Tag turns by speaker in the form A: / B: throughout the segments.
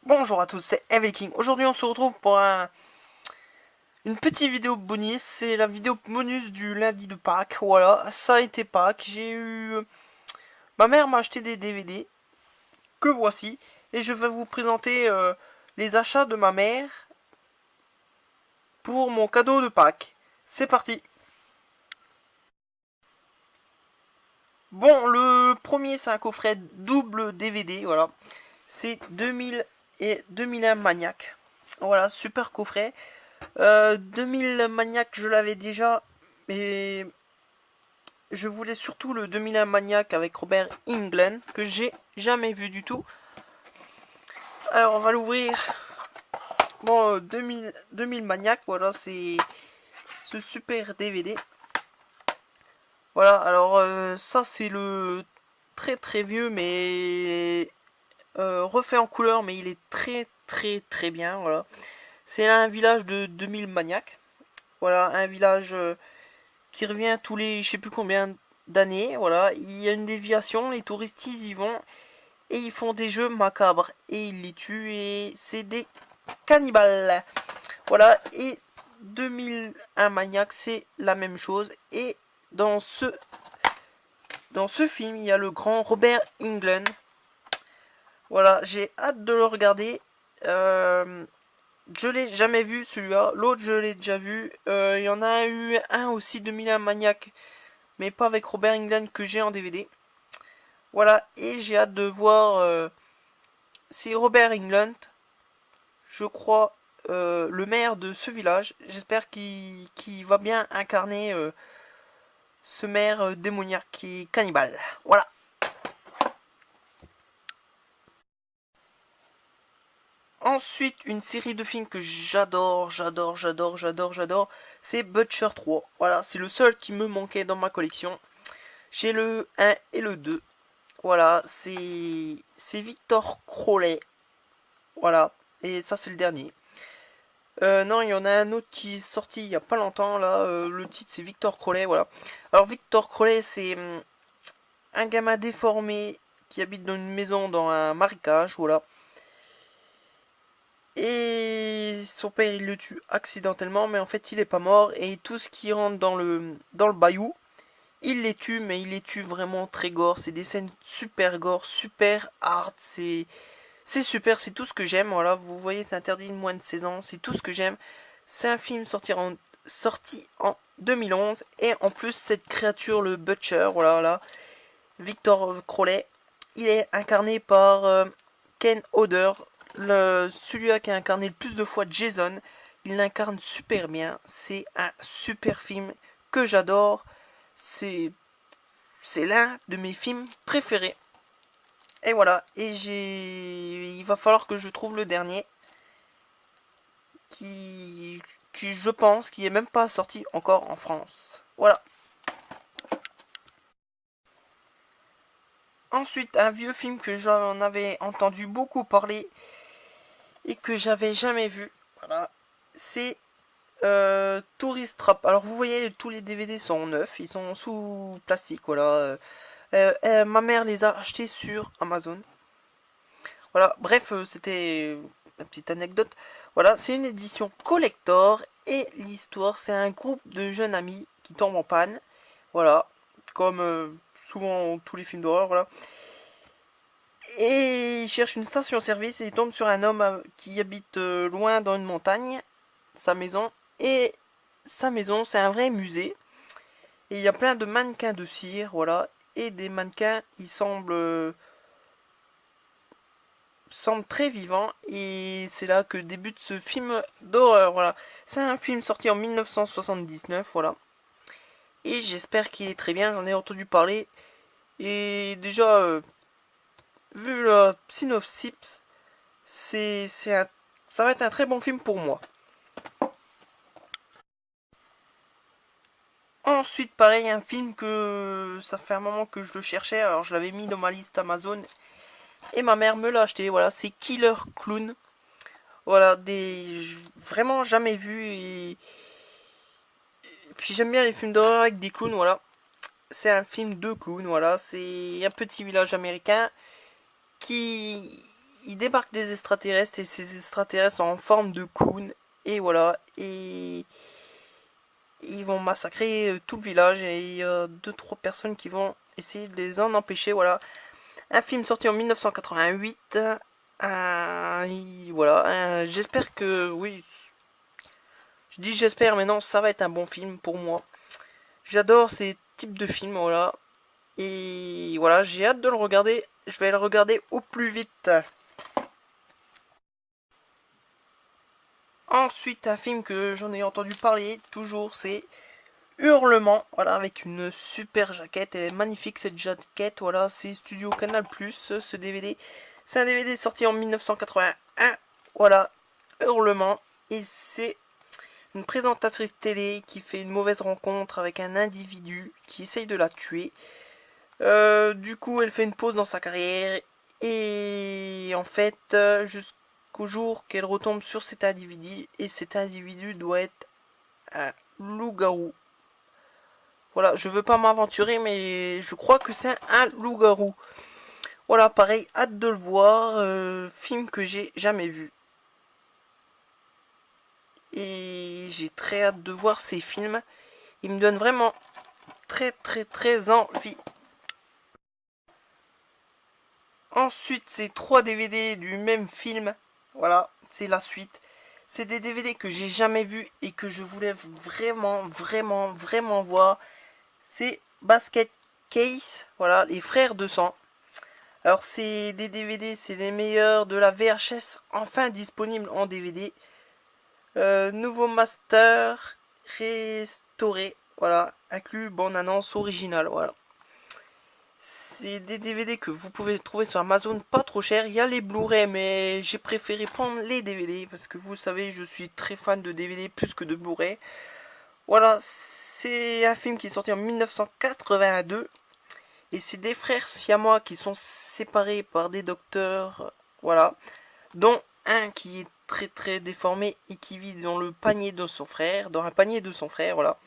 A: Bonjour à tous, c'est Evelking. Aujourd'hui on se retrouve pour une petite vidéo bonus. C'est la vidéo bonus du lundi de Pâques. Voilà, ça a été Pâques. Ma mère m'a acheté des DVD que voici. Et je vais vous présenter les achats de ma mère pour mon cadeau de Pâques. C'est parti. Bon, le premier c'est un coffret double DVD. Voilà, c'est 2000 et 2001 Maniac. Voilà, super coffret. 2000 Maniac, je l'avais déjà, mais je voulais surtout le 2001 Maniac avec Robert Englund, que j'ai jamais vu du tout. Alors, on va l'ouvrir. Bon, 2000 Maniac, voilà, c'est ce super DVD. Voilà, alors ça c'est le très très vieux, mais refait en couleur, mais il est très bien, voilà. C'est un village de 2000 Maniac. Voilà, un village qui revient tous les je sais plus combien d'années. Voilà, il y a une déviation, les touristes y vont et ils font des jeux macabres et ils les tuent et c'est des cannibales. Voilà, et 2001 Maniac c'est la même chose. Et dans ce film il y a le grand Robert Englund. Voilà, j'ai hâte de le regarder. Je l'ai jamais vu celui-là, l'autre je l'ai déjà vu. Il y en a eu un aussi 2001 Maniac, mais pas avec Robert Englund, que j'ai en DVD. Voilà, et j'ai hâte de voir si Robert Englund, je crois, le maire de ce village. J'espère qu'il va bien incarner ce maire démoniaque qui est cannibale. Voilà. Ensuite, une série de films que j'adore, c'est Butcher 3. Voilà, c'est le seul qui me manquait dans ma collection. J'ai le 1 et le 2. Voilà, c'est Victor Crowley. Voilà, et ça c'est le dernier. Non, il y en a un autre qui est sorti il y a pas longtemps là. Le titre c'est Victor Crowley. Voilà. Alors Victor Crowley c'est un gamin déformé qui habite dans une maison dans un marécage. Voilà. Et son père il le tue accidentellement, mais en fait il est pas mort et tout ce qui rentre dans le bayou, il les tue, mais il les tue vraiment très gore. C'est des scènes super gore, super hard. C'est super, c'est tout ce que j'aime. Voilà, vous voyez, c'est interdit de moins de 16 ans. C'est tout ce que j'aime. C'est un film sorti en 2011. Et en plus, cette créature, le Butcher, voilà, là, Victor Crowley, il est incarné par Ken Hodder. Celui-là qui a incarné le plus de fois Jason. Il l'incarne super bien. C'est un super film que j'adore. C'est l'un de mes films préférés. Et voilà, et il va falloir que je trouve le dernier qui je pense qui est même pas sorti encore en France. Voilà. Ensuite, un vieux film que j'en avais entendu beaucoup parler et que j'avais jamais vu. Voilà, c'est Tourist Trap. Alors vous voyez, tous les DVD sont neufs, ils sont sous plastique. Voilà. Ma mère les a achetés sur Amazon. Voilà, bref, c'était une petite anecdote. Voilà, c'est une édition collector et l'histoire, c'est un groupe de jeunes amis qui tombent en panne. Voilà, comme souvent tous les films d'horreur, voilà. Et ils cherchent une station-service et ils tombent sur un homme qui habite loin dans une montagne, sa maison. Et sa maison, c'est un vrai musée. Et il y a plein de mannequins de cire, voilà. Et des mannequins, ils semble très vivant et c'est là que débute ce film d'horreur. Voilà, c'est un film sorti en 1979. Voilà, et j'espère qu'il est très bien. J'en ai entendu parler et déjà vu le synopsis, ça va être un très bon film pour moi. Ensuite, pareil, un film que ça fait un moment que je le cherchais. Alors je l'avais mis dans ma liste Amazon et ma mère me l'a acheté. Voilà, c'est Killer Clown. Voilà, vraiment jamais vu. Et puis j'aime bien les films d'horreur avec des clowns. Voilà, c'est un film de clowns. Voilà, c'est un petit village américain qui il débarque des extraterrestres et ces extraterrestres sont en forme de clown. Et voilà, et ils vont massacrer tout le village et il y a 2-3 personnes qui vont essayer de les en empêcher. Voilà, un film sorti en 1988. Voilà, j'espère que, oui, je dis j'espère, mais non, ça va être un bon film pour moi. J'adore ces types de films, voilà. Et voilà, j'ai hâte de le regarder. Je vais le regarder au plus vite. Ensuite, un film que j'en ai entendu parler, toujours, c'est Hurlement. Voilà, avec une super jaquette. Elle est magnifique cette jaquette. Voilà, c'est Studio Canal+, ce DVD. C'est un DVD sorti en 1981. Voilà, Hurlement. Et c'est une présentatrice télé qui fait une mauvaise rencontre avec un individu qui essaye de la tuer. Du coup, elle fait une pause dans sa carrière. Et en fait, jusqu'au jour qu'elle retombe sur cet individu. Et cet individu doit être un loup-garou. Voilà, je veux pas m'aventurer, mais je crois que c'est un loup-garou. Voilà, pareil, hâte de le voir. Film que j'ai jamais vu. Et j'ai très hâte de voir ces films. Ils me donnent vraiment très envie. Ensuite, c'est 3 DVD du même film. Voilà, c'est la suite. C'est des DVD que j'ai jamais vus et que je voulais vraiment voir. C'est Basket Case, voilà, les frères de sang. Alors c'est des DVD, c'est les meilleurs de la VHS, enfin disponibles en DVD. Nouveau master, restauré, voilà, inclus bande-annonce originale, voilà. C'est des DVD que vous pouvez trouver sur Amazon pas trop cher. Il y a les Blu-ray, mais j'ai préféré prendre les DVD parce que vous savez, je suis très fan de DVD plus que de Blu-ray. Voilà, c'est un film qui est sorti en 1982 et c'est des frères siamois qui sont séparés par des docteurs, voilà, dont un qui est très déformé et qui vit dans le panier de son frère, dans un panier de son frère, voilà.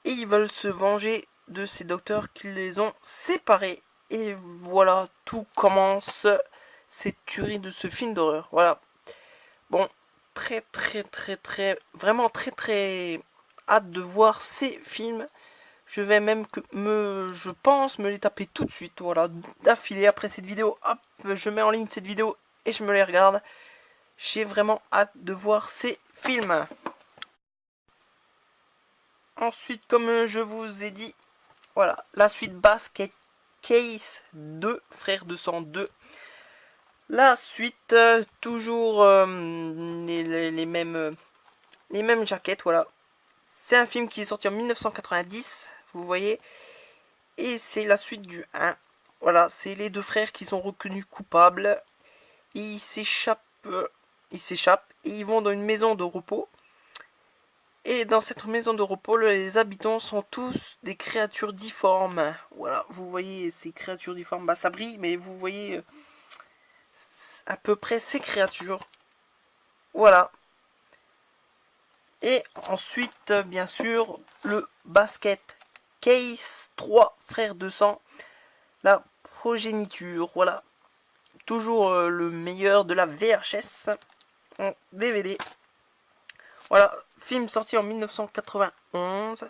A: Et ils veulent se venger de ces docteurs qui les ont séparés. Et voilà, tout commence cette tuerie de ce film d'horreur. Voilà. Bon, vraiment très hâte de voir ces films. Je vais même je pense me les taper tout de suite. Voilà, d'affilée après cette vidéo. Hop, je mets en ligne cette vidéo et je me les regarde. J'ai vraiment hâte de voir ces films. Ensuite, comme je vous ai dit, voilà, la suite Basket Case 2, Frères de sang 2. La suite, toujours les mêmes jaquettes, voilà. C'est un film qui est sorti en 1990, vous voyez. Et c'est la suite du 1. Voilà, c'est les deux frères qui sont reconnus coupables. Et ils s'échappent et ils vont dans une maison de repos. Et dans cette maison de repos, les habitants sont tous des créatures difformes. Voilà, vous voyez ces créatures difformes. Bah ça brille, mais vous voyez à peu près ces créatures. Voilà. Et ensuite, bien sûr, le Basket Case 3, Frères de sang. La progéniture, voilà. Toujours le meilleur de la VHS en DVD. Voilà, film sorti en 1991.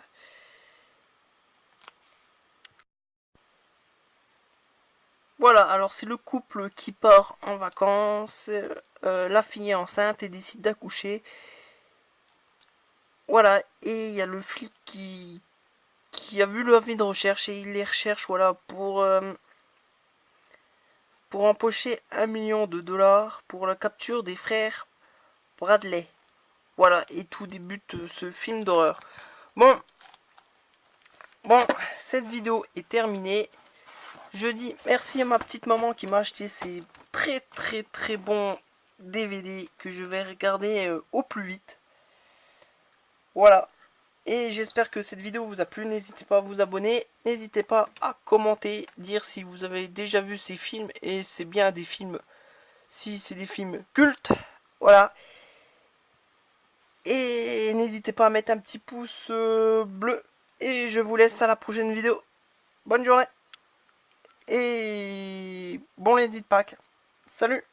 A: Voilà, alors c'est le couple qui part en vacances. La fille est enceinte et décide d'accoucher. Voilà, et il y a le flic qui a vu l'avis de recherche et il les recherche, voilà, pour empocher $1 million pour la capture des frères Bradley. Voilà, et tout débute ce film d'horreur. Bon, cette vidéo est terminée. Je dis merci à ma petite maman qui m'a acheté ces très bons DVD que je vais regarder au plus vite. Voilà. Et j'espère que cette vidéo vous a plu. N'hésitez pas à vous abonner. N'hésitez pas à commenter, dire si vous avez déjà vu ces films. Et c'est bien des films, si c'est des films cultes. Voilà. Et n'hésitez pas à mettre un petit pouce bleu. Et je vous laisse à la prochaine vidéo. Bonne journée. Et bon lundi de Pâques. Salut.